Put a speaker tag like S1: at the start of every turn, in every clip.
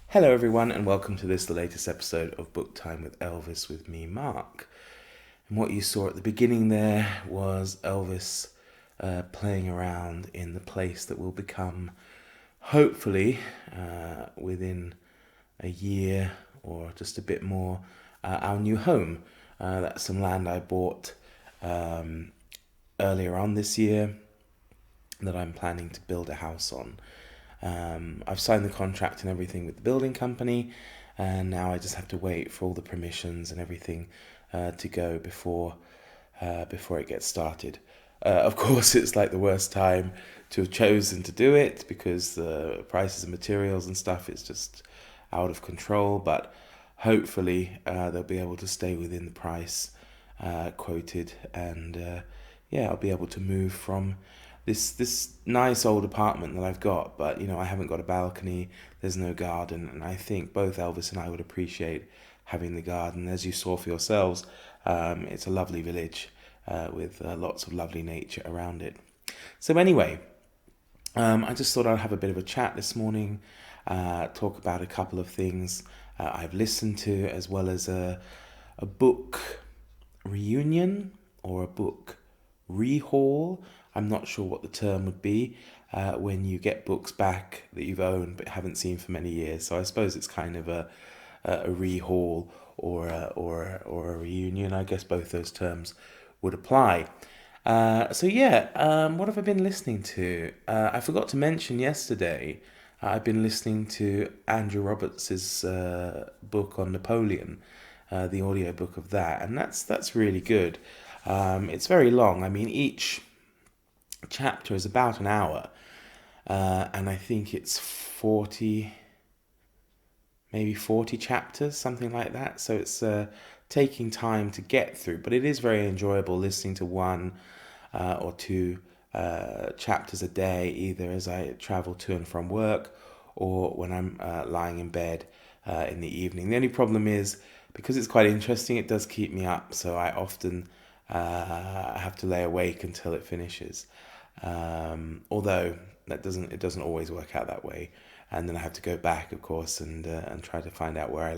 S1: Hello everyone and welcome to the latest episode of Book Time with Elvis with me, Mark. And what you saw at the beginning there was Elvis playing around in the place that will become, hopefully, within a year or just a bit more, our new home. That's some land I bought earlier on this year that I'm planning to build a house on. I've signed the contract and everything with the building company, and now I just have to wait for all the permissions and everything to go before it gets started. Of course, it's like the worst time to have chosen to do it because the prices of materials and stuff is just out of control, but hopefully they'll be able to stay within the price quoted, and I'll be able to move from this nice old apartment that I've got, but I haven't got a balcony, there's no garden, and I think both Elvis and I would appreciate having the garden. As you saw for yourselves, it's a lovely village with lots of lovely nature around it. So anyway, I just thought I'd have a bit of a chat this morning, talk about a couple of things I've listened to, as well as a book reunion or a book rehaul. I'm not sure what the term would be when you get books back that you've owned but haven't seen for many years. So I suppose it's kind of a rehaul or a reunion. I guess both those terms would apply. What have I been listening to? I forgot to mention yesterday. I've been listening to Andrew Roberts's book on Napoleon, the audiobook of that, and that's really good. It's very long. I mean, each chapter is about an hour, and I think it's 40 chapters, something like that. So it's taking time to get through, but it is very enjoyable listening to one or two chapters a day, either as I travel to and from work or when I'm lying in bed in the evening. The only problem is, because it's quite interesting, it does keep me up, so I often have to lay awake until it finishes. Although it doesn't always work out that way, and then I have to go back, of course, and try to find out where I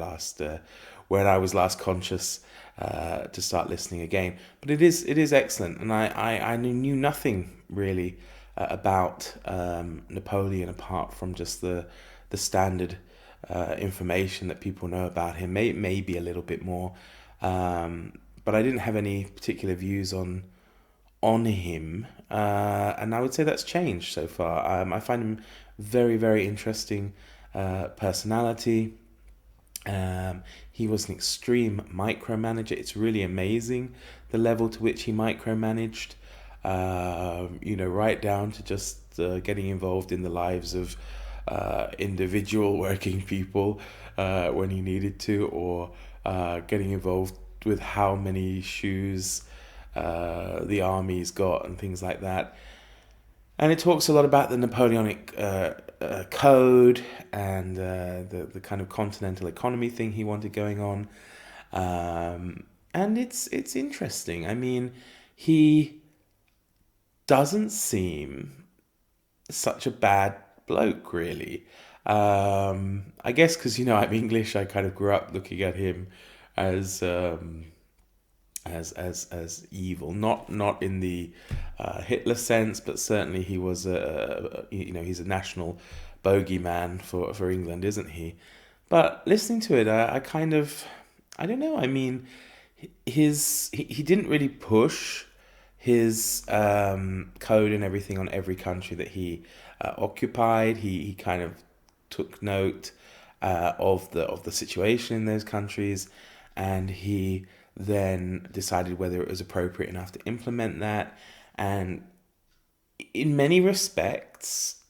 S1: was last conscious to start listening again. But it is excellent, and I knew nothing really about Napoleon apart from just the standard information that people know about him. Maybe a little bit more, but I didn't have any particular views on him, and I would say that's changed so far. I find him very, very interesting personality. He was an extreme micromanager. It's really amazing the level to which he micromanaged, right down to just getting involved in the lives of individual working people when he needed to, or getting involved with how many shoes the army's got and things like that. And it talks a lot about the Napoleonic code and the kind of continental economy thing he wanted going on. And it's interesting. I mean, he doesn't seem such a bad bloke, really. I guess because, I'm English, I kind of grew up looking at him as evil, not in the Hitler sense, but certainly he was he's a national bogeyman for England, isn't he? But listening to it, I don't know. I mean, he didn't really push his code and everything on every country that he occupied. He kind of took note of the situation in those countries, and he then decided whether it was appropriate enough to implement that. And in many respects,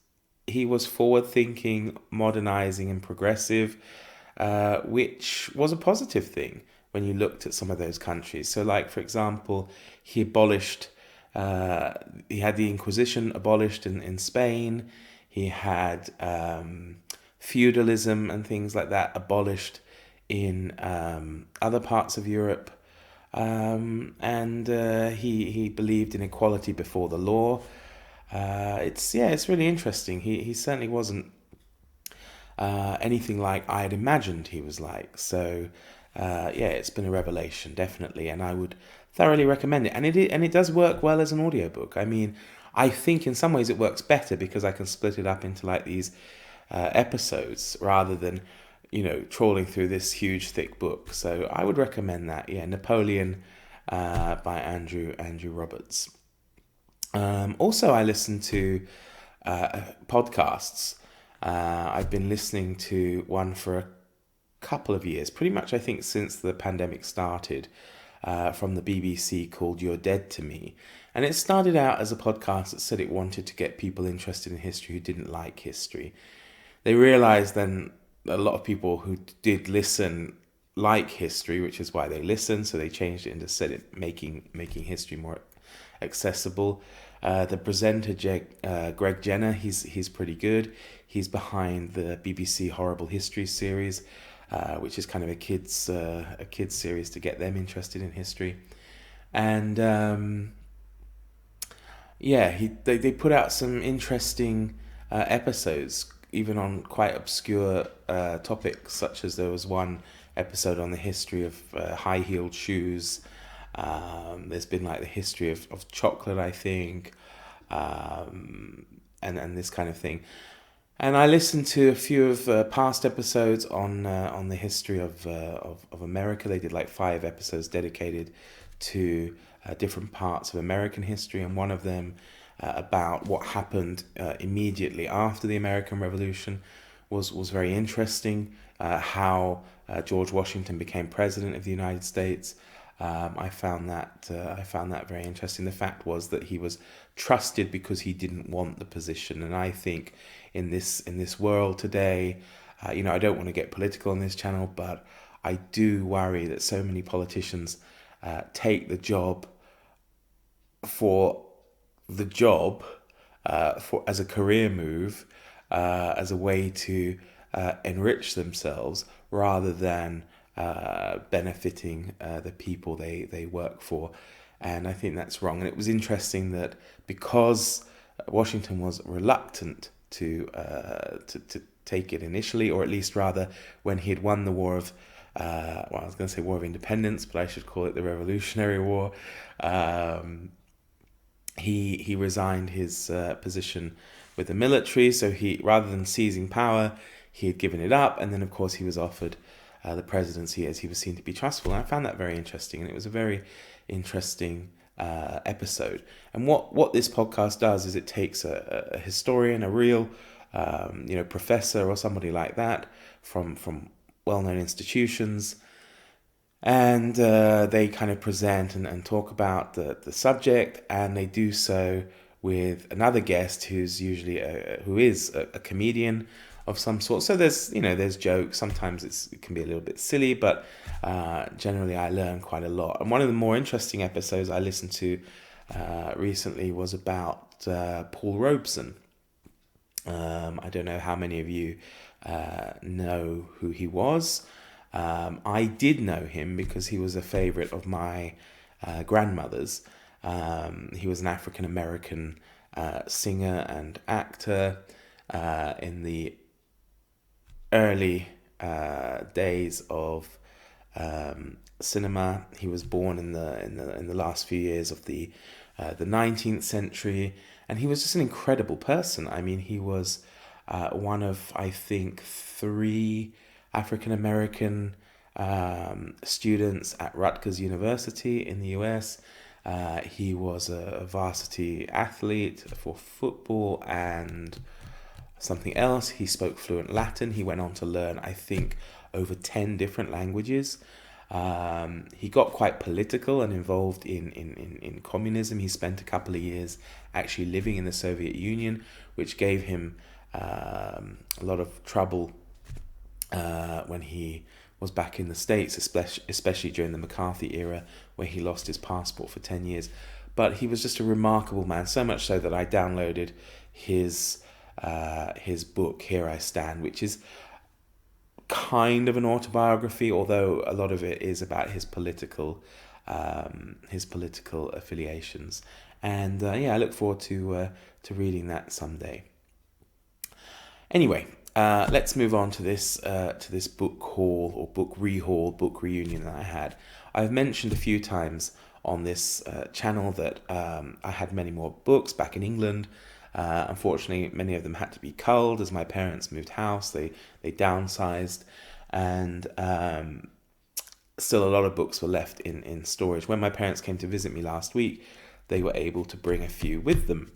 S1: he was forward thinking, modernizing, and progressive, which was a positive thing when you looked at some of those countries. So, like, for example, he abolished, he had the Inquisition abolished in Spain, he had feudalism and things like that abolished in other parts of Europe. And he believed in equality before the law. It's really interesting. He certainly wasn't anything like I had imagined he was like. So it's been a revelation, definitely, and I would thoroughly recommend it. And it does work well as an audiobook. I mean, I think in some ways it works better because I can split it up into like these episodes rather than trawling through this huge thick book. So I would recommend that. Yeah, Napoleon by Andrew Roberts. Also, I listen to podcasts. I've been listening to one for a couple of years, pretty much I think since the pandemic started, from the BBC called You're Dead to Me. And it started out as a podcast that said it wanted to get people interested in history who didn't like history. They realised then a lot of people who did listen like history, which is why they listened, so they changed it and just said it making history more accessible. The presenter Greg Jenner, he's pretty good. He's behind the BBC Horrible History series, which is kind of a kids series to get them interested in history. And they put out some interesting episodes, even on quite obscure topics, such as there was one episode on the history of high-heeled shoes. There's been like the history of chocolate, I think, and this kind of thing. And I listened to a few of past episodes on the history of America. They did like 5 episodes dedicated to different parts of American history, and one of them about what happened immediately after the American Revolution was very interesting. How George Washington became president of the United States. I found that very interesting. The fact was that he was trusted because he didn't want the position, and I think in this world today, I don't want to get political on this channel, but I do worry that so many politicians take the job for the job for as a career move, as a way to enrich themselves rather than benefiting the people they work for. And I think that's wrong. And it was interesting that because Washington was reluctant to take it initially, or at least rather when he had won the War of I was going to say War of Independence, but I should call it the Revolutionary War. He resigned his position with the military, so he, rather than seizing power, he had given it up, and then of course he was offered the presidency as he was seen to be trustful. And I found that very interesting, and it was a very interesting episode. And what this podcast does is it takes a historian, a real professor or somebody like that from well-known institutions, and they kind of present and talk about the subject, and they do so with another guest who's usually who is a comedian of some sort. So there's jokes. Sometimes it can be a little bit silly, but generally I learn quite a lot. And one of the more interesting episodes I listened to recently was about Paul Robeson. I don't know how many of you know who he was. I did know him because he was a favorite of my grandmother's. He was an African American singer and actor in the early days of cinema. He was born in the last few years of the 19th century, and he was just an incredible person. I mean, he was one of, I think, 3 African American students at Rutgers University in the US. He was a varsity athlete for football and something else. He spoke fluent Latin. He went on to learn, I think, over 10 different languages. He got quite political and involved in communism. He spent a couple of years actually living in the Soviet Union, which gave him a lot of trouble when he was back in the States, especially during the McCarthy era, where he lost his passport for 10 years. But he was just a remarkable man, so much so that I downloaded his book, Here I Stand, which is kind of an autobiography, although a lot of it is about his political affiliations. And I look forward to reading that someday. Anyway, let's move on to this book haul or book rehaul, book reunion that I had. I've mentioned a few times on this channel that I had many more books back in England. Unfortunately, many of them had to be culled as my parents moved house. They downsized, and still a lot of books were left in storage. When my parents came to visit me last week, they were able to bring a few with them.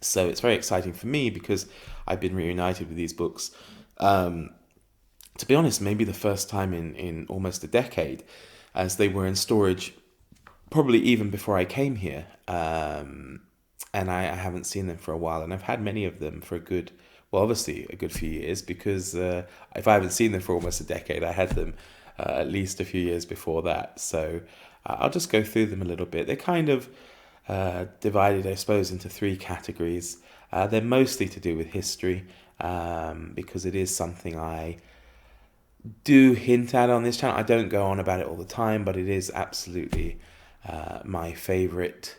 S1: So it's very exciting for me because I've been reunited with these books. To be honest, maybe the first time in almost a decade, as they were in storage probably even before I came here. And I haven't seen them for a while. And I've had many of them for obviously a good few years, because if I haven't seen them for almost a decade, I had them at least a few years before that. So I'll just go through them a little bit. They're kind of divided, I suppose, into three categories. They're mostly to do with history, because it is something I do hint at on this channel. I don't go on about it all the time, but it is absolutely my favourite,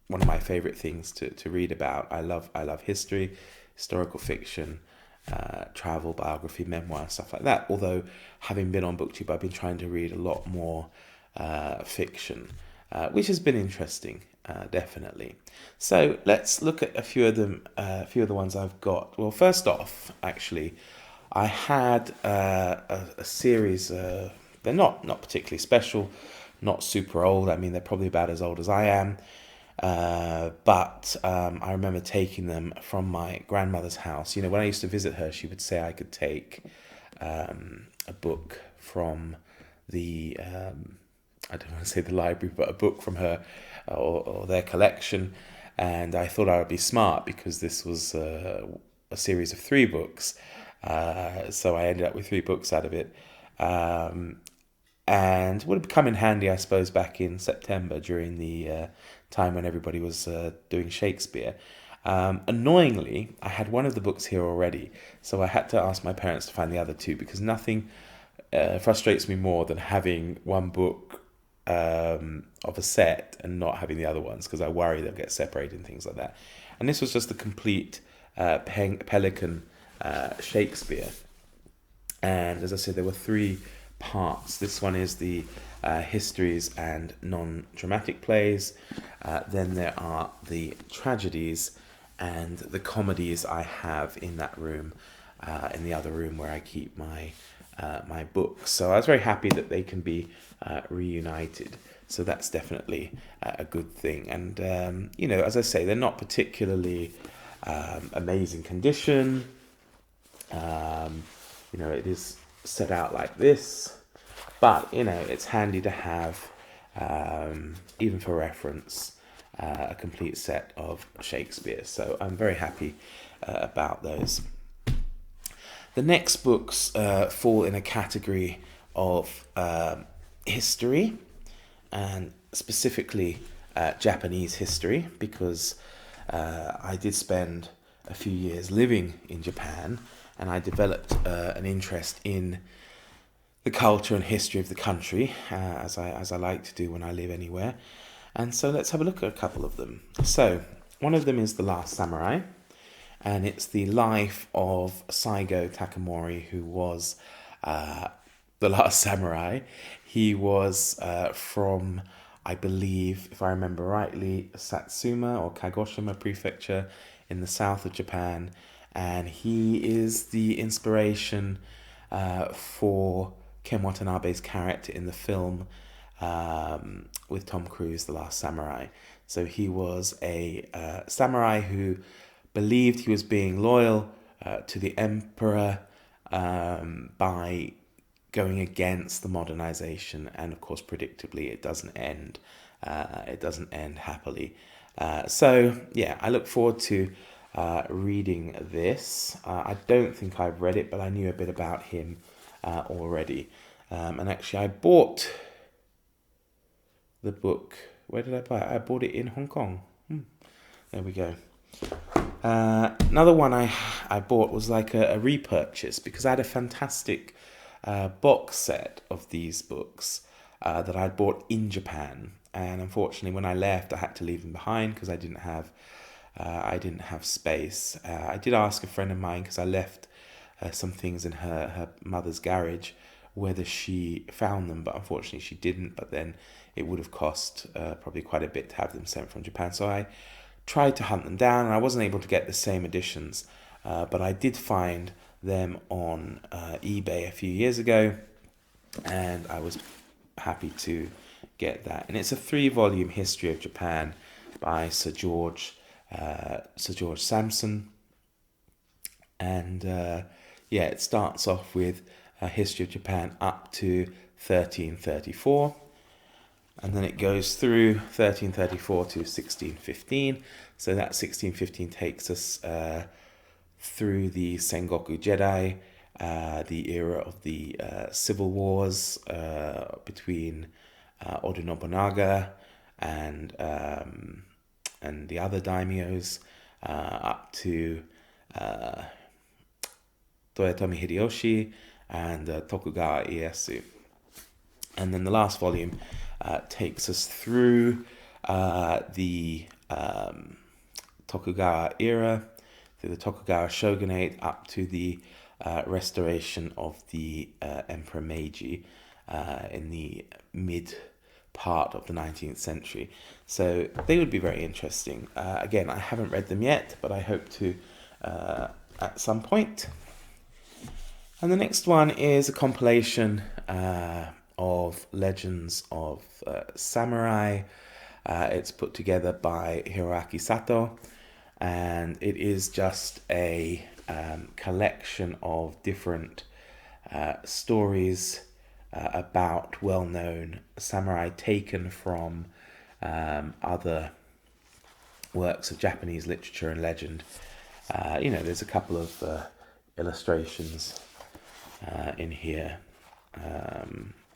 S1: one of my favourite things to read about. I love history, historical fiction, travel, biography, memoir, stuff like that. Although, having been on BookTube, I've been trying to read a lot more fiction, which has been interesting, definitely. So let's look at a few of them, a few of the ones I've got. Well, first off, actually, I had a series. They're not particularly special, not super old. I mean, they're probably about as old as I am. But I remember taking them from my grandmother's house. You know, when I used to visit her, she would say I could take a book from the, I don't want to say the library, but a book from her or their collection. And I thought I would be smart, because this was a series of 3 books. So I ended up with 3 books out of it. And would have come in handy, I suppose, back in September during the time when everybody was doing Shakespeare. Annoyingly, I had one of the books here already, so I had to ask my parents to find the other 2, because nothing frustrates me more than having one book of a set and not having the other ones, because I worry they'll get separated and things like that. And this was just the complete Pelican Shakespeare. And as I said, there were 3 parts. This one is the histories and non-dramatic plays. Then there are the tragedies and the comedies I have in that room, in the other room where I keep my books. So I was very happy that they can be reunited. So that's definitely a good thing. And as I say, they're not particularly amazing condition. It is set out like this, but it's handy to have, even for reference, a complete set of Shakespeare. So I'm very happy about those. The next books fall in a category of history, and specifically Japanese history, because I did spend a few years living in Japan, and I developed an interest in the culture and history of the country, as I like to do when I live anywhere. And so let's have a look at a couple of them. So one of them is The Last Samurai, and it's the life of Saigo Takamori, who was the last samurai. He was from, I believe, if I remember rightly, Satsuma or Kagoshima Prefecture in the south of Japan. And he is the inspiration for Ken Watanabe's character in the film with Tom Cruise, The Last Samurai. So he was a samurai who believed he was being loyal to the emperor, by going against the modernization, and of course, predictably, it doesn't end. It doesn't end happily. So yeah, I look forward to reading this. I don't think I've read it, but I knew a bit about him already. And actually, I bought the book. Where did I buy it? I bought it in Hong Kong. There we go. Another one I bought was like a repurchase, because I had a fantastic box set of these books that I'd bought in Japan, and unfortunately when I left I had to leave them behind because I didn't have space. I did ask a friend of mine, because I left some things in her mother's garage, whether she found them, but unfortunately she didn't. But then it would have cost probably quite a bit to have them sent from Japan, so I tried to hunt them down, and I wasn't able to get the same editions, but I did find them on eBay a few years ago, and I was happy to get that. And it's a 3-volume history of Japan by Sir George Sampson, and yeah, it starts off with a history of Japan up to 1334. And then it goes through 1334 to 1615. So that 1615 takes us through the Sengoku Jedi, the era of the civil wars between Oda Nobunaga and the other daimyos, up to Toyotomi Hideyoshi and Tokugawa Ieyasu. And then the last volume takes us through the Tokugawa era, through the Tokugawa shogunate, up to the restoration of the Emperor Meiji in the mid part of the 19th century. So they would be very interesting. Again, I haven't read them yet, but I hope to at some point. And the next one is a compilation of legends of samurai. It's put together by Hiroaki Sato, and it is just a collection of different stories about well-known samurai, taken from other works of Japanese literature and legend. There's a couple of illustrations in here.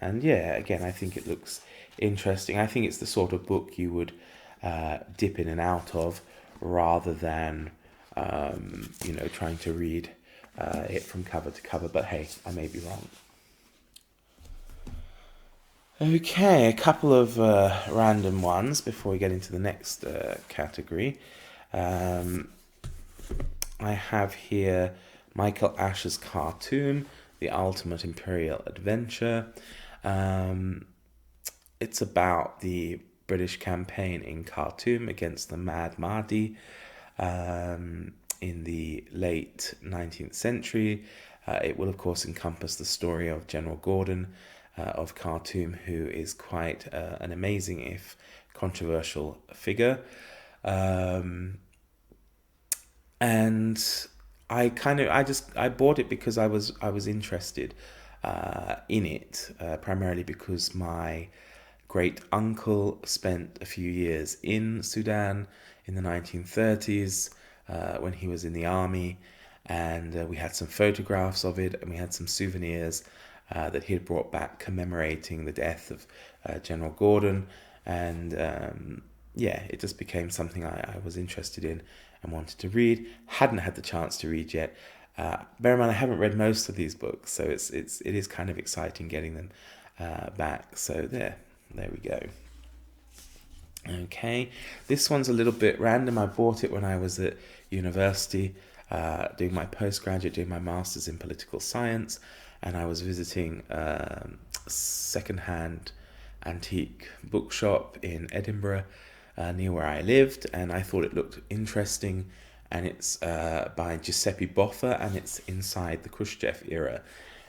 S1: And yeah, again, I think it looks interesting. I think it's the sort of book you would dip in and out of, rather than trying to read it from cover to cover. But hey, I may be wrong. Okay, a couple of random ones before we get into the next category. I have here Michael Ash's cartoon, The Ultimate Imperial Adventure. It's about the British campaign in Khartoum against the Mad Mahdi in the late 19th century. It will, of course, encompass the story of General Gordon of Khartoum, who is quite an amazing, if controversial, figure. And I bought it because I was interested in it, primarily because my great uncle spent a few years in Sudan in the 1930s when he was in the army, and we had some photographs of it, and we had some souvenirs that he had brought back commemorating the death of General Gordon, and it just became something I was interested in and wanted to read. Hadn't had the chance to read yet. Bear in mind, I haven't read most of these books, so it is kind of exciting getting them back. So there we go. Okay, this one's a little bit random. I bought it when I was at university, doing my postgraduate, doing my master's in political science, and I was visiting a second-hand antique bookshop in Edinburgh, near where I lived, and I thought it looked interesting. And it's by Giuseppe Boffa, and it's inside the Khrushchev era.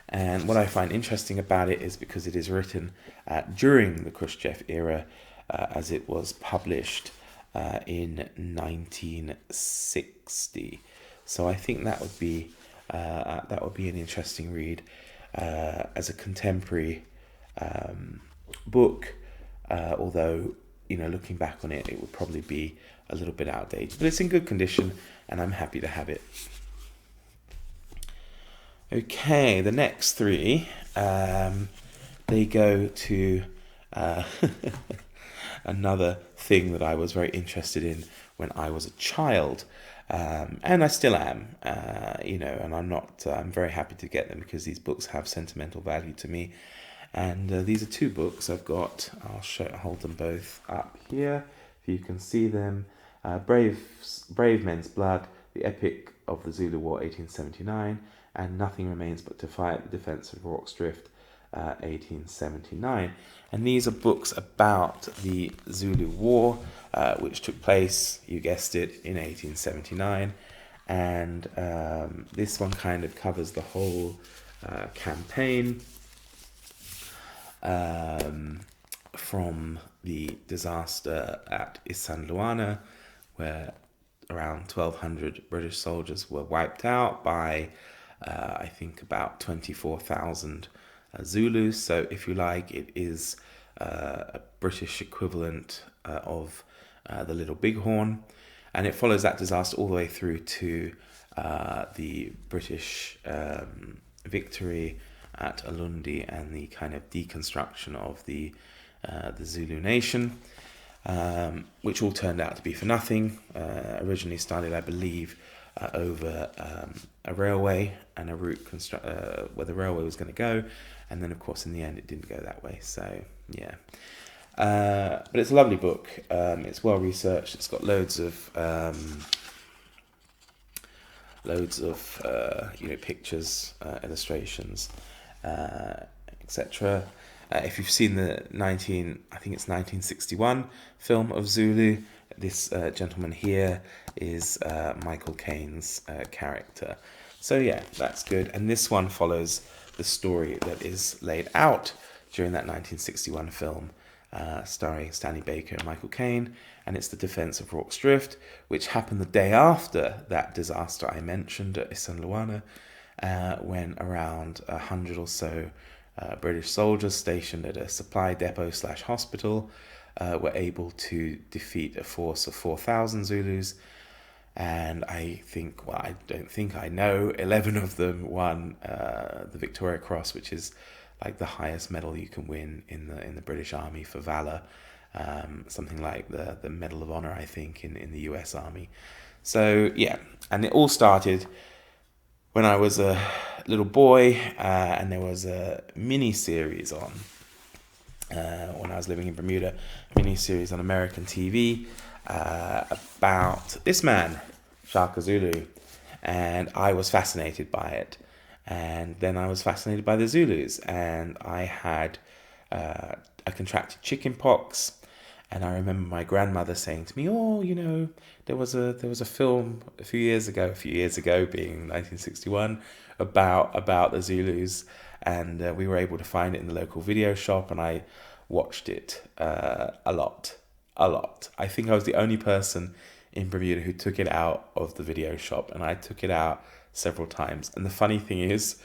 S1: And what I find interesting about it is because it is written during the Khrushchev era, as it was published in 1960. So I think that would be That would be an interesting read as a contemporary book, although, looking back on it, it would probably be a little bit outdated. But it's in good condition, and I'm happy to have it. Okay, the next three, they go to another thing that I was very interested in when I was a child. And I still am, and I'm very happy to get them because these books have sentimental value to me. And these are two books I've got. Hold them both up here, if you can see them. Brave Men's Blood, The Epic of the Zulu War, 1879, and Nothing Remains But to Fight, The Defence of Rorke's Drift, 1879. And these are books about the Zulu War, which took place, you guessed it, in 1879. And this one kind of covers the whole campaign, from the disaster at Isandlwana, where around 1,200 British soldiers were wiped out by, I think, about 24,000 Zulus. So, if you like, it is a British equivalent of the Little Bighorn, and it follows that disaster all the way through to the British victory at Ulundi and the kind of deconstruction of the Zulu nation, which all turned out to be for nothing. Originally started, I believe, over a railway and a route where the railway was going to go, and then of course in the end it didn't go that way. So yeah, but it's a lovely book. It's well researched. It's got loads of pictures, illustrations, etc. If you've seen the 1961 film of Zulu, this gentleman here is Michael Caine's character. So yeah, that's good. And this one follows the story that is laid out during that 1961 film, starring Stanley Baker and Michael Caine, and it's the defence of Rorke's Drift, which happened the day after that disaster I mentioned at Isandlwana, when around 100 or so British soldiers stationed at a supply depot / hospital were able to defeat a force of 4,000 Zulus, and I know 11 of them won the Victoria Cross, which is like the highest medal you can win in the British Army for valour, something like the Medal of Honor, I think, in the US Army. So yeah, and it all started when I was a little boy, and there was a mini-series on, when I was living in Bermuda, mini-series on American TV about this man, Shaka Zulu, and I was fascinated by it. And then I was fascinated by the Zulus, and I contracted chicken pox. And I remember my grandmother saying to me, there was a film a few years ago being 1961, about the Zulus, and we were able to find it in the local video shop, and I watched it a lot. I think I was the only person in Bermuda who took it out of the video shop, and I took it out several times. And the funny thing is,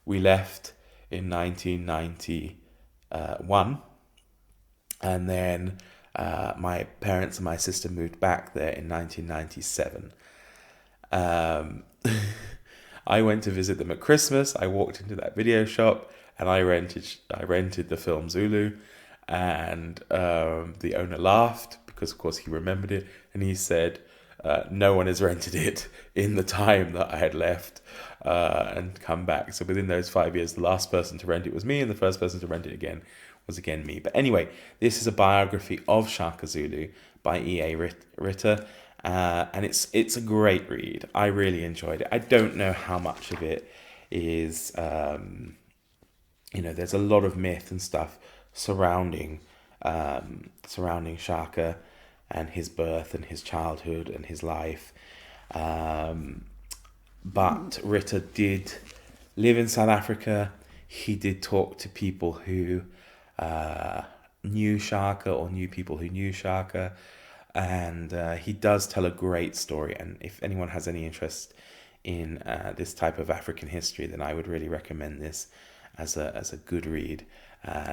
S1: we left in 1991, and then my parents and my sister moved back there in 1997. I went to visit them at Christmas. I walked into that video shop and I rented the film Zulu, and the owner laughed because of course he remembered it, and he said, no one has rented it in the time that I had left and come back. So within those 5 years, the last person to rent it was me, and the first person to rent it again was again me. But anyway, this is a biography of Shaka Zulu by E.A. Ritter, and it's a great read. I really enjoyed it. I don't know how much of it is, there's a lot of myth and stuff surrounding Shaka and his birth and his childhood and his life. But Ritter did live in South Africa. He did talk to people who knew Shaka or knew people who knew Shaka. And he does tell a great story. And if anyone has any interest in this type of African history, then I would really recommend this as a good read.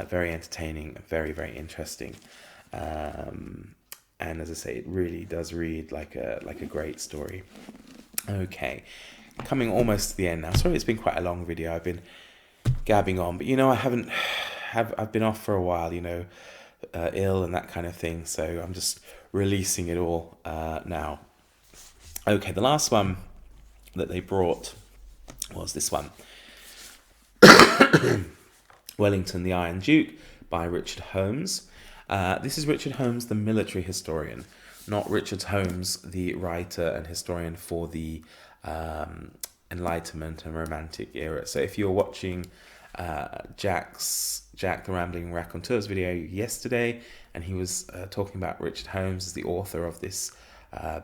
S1: Very entertaining, very, very interesting. And as I say, it really does read like a great story. Okay, coming almost to the end now. Sorry, it's been quite a long video. I've been gabbing on, but I've been off for a while, ill and that kind of thing. So I'm just releasing it all now. Okay, the last one that they brought was this one. Wellington, the Iron Duke by Richard Holmes. This is Richard Holmes, the military historian, not Richard Holmes, the writer and historian for the Enlightenment and Romantic era. So if you're watching Jack the Rambling Raconteur's video yesterday, and he was talking about Richard Holmes as the author of this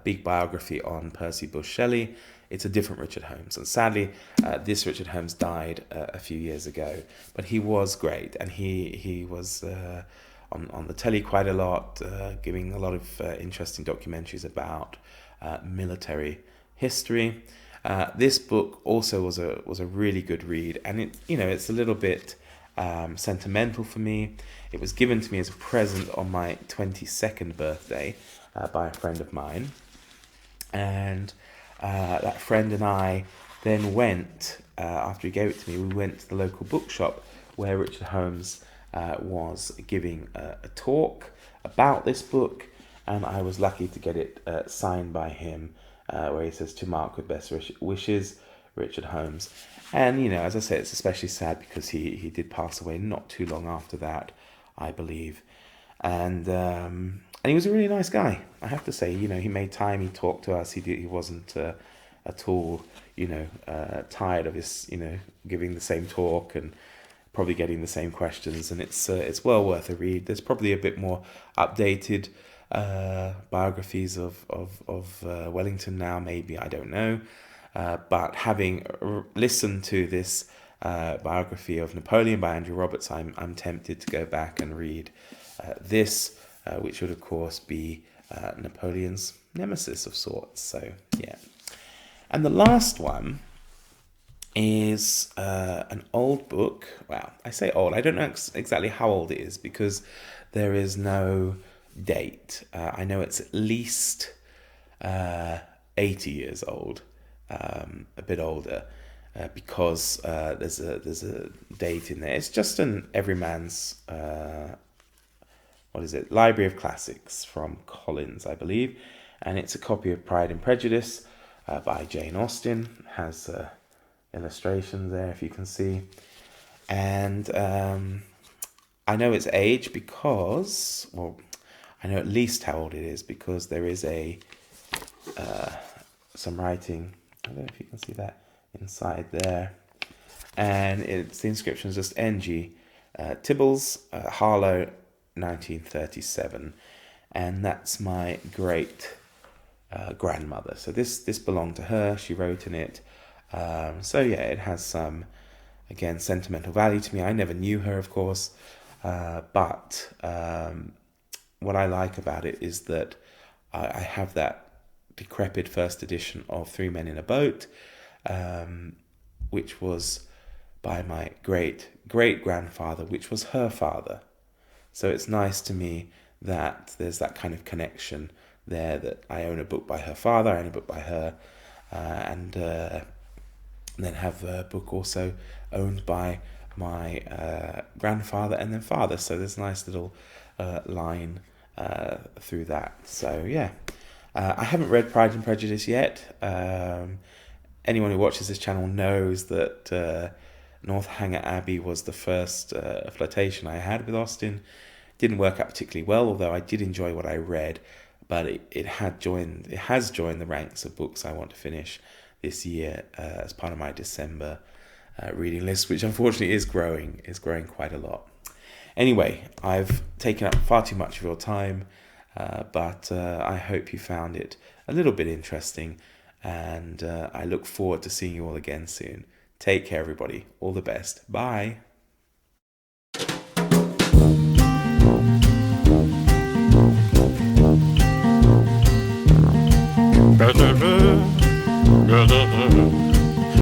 S1: big biography on Percy Bysshe Shelley, it's a different Richard Holmes. And sadly, this Richard Holmes died a few years ago, but he was great, and he was on the telly quite a lot, giving a lot of interesting documentaries about military history. This book also was a really good read, and it's a little bit sentimental for me. It was given to me as a present on my 22nd birthday by a friend of mine, and that friend and I then went, after he gave it to me, we went to the local bookshop where Richard Holmes was giving a talk about this book, and I was lucky to get it signed by him, where he says, "To Mark with best wishes, Richard Holmes." And, as I say, it's especially sad because he did pass away not too long after that, I believe. And he was a really nice guy, I have to say. He made time, he talked to us, he wasn't at all, tired of his, giving the same talk and probably getting the same questions. And it's well worth a read. There's probably a bit more updated biographies of Wellington now, maybe, I don't know. But having listened to this biography of Napoleon by Andrew Roberts, I'm tempted to go back and read this, which would of course be Napoleon's nemesis of sorts. So yeah. And the last one is an old book. Well, I say old, I don't know exactly how old it is because there is no date. I know it's at least 80 years old, a bit older, because there's a date in there. It's just an everyman's Library of Classics from Collins, I believe, and it's a copy of Pride and Prejudice by Jane Austen. Has illustrations there, if you can see, and I know its age because, I know at least how old it is because there is some writing. I don't know if you can see that inside there, and the inscription is just N.G. Tibbles, Harlow, 1937, and that's my great grandmother. So this belonged to her. She wrote in it. So yeah, it has some, again, sentimental value to me. I never knew her, of course, but what I like about it is that I have that decrepit first edition of Three Men in a Boat, which was by my great-great-grandfather, which was her father. So it's nice to me that there's that kind of connection there, that I own a book by her father, I own a book by her, and then have a book also owned by my grandfather and then father. So there's a nice little line through that. So yeah, I haven't read Pride and Prejudice yet. Anyone who watches this channel knows that Northanger Abbey was the first flirtation I had with Austen. Didn't work out particularly well, although I did enjoy what I read. But it has joined the ranks of books I want to finish this year as part of my December reading list, which unfortunately is growing quite a lot. Anyway, I've taken up far too much of your time, but I hope you found it a little bit interesting, and I look forward to seeing you all again soon. Take care, everybody. All the best. Bye.
S2: Ba-da-da. together.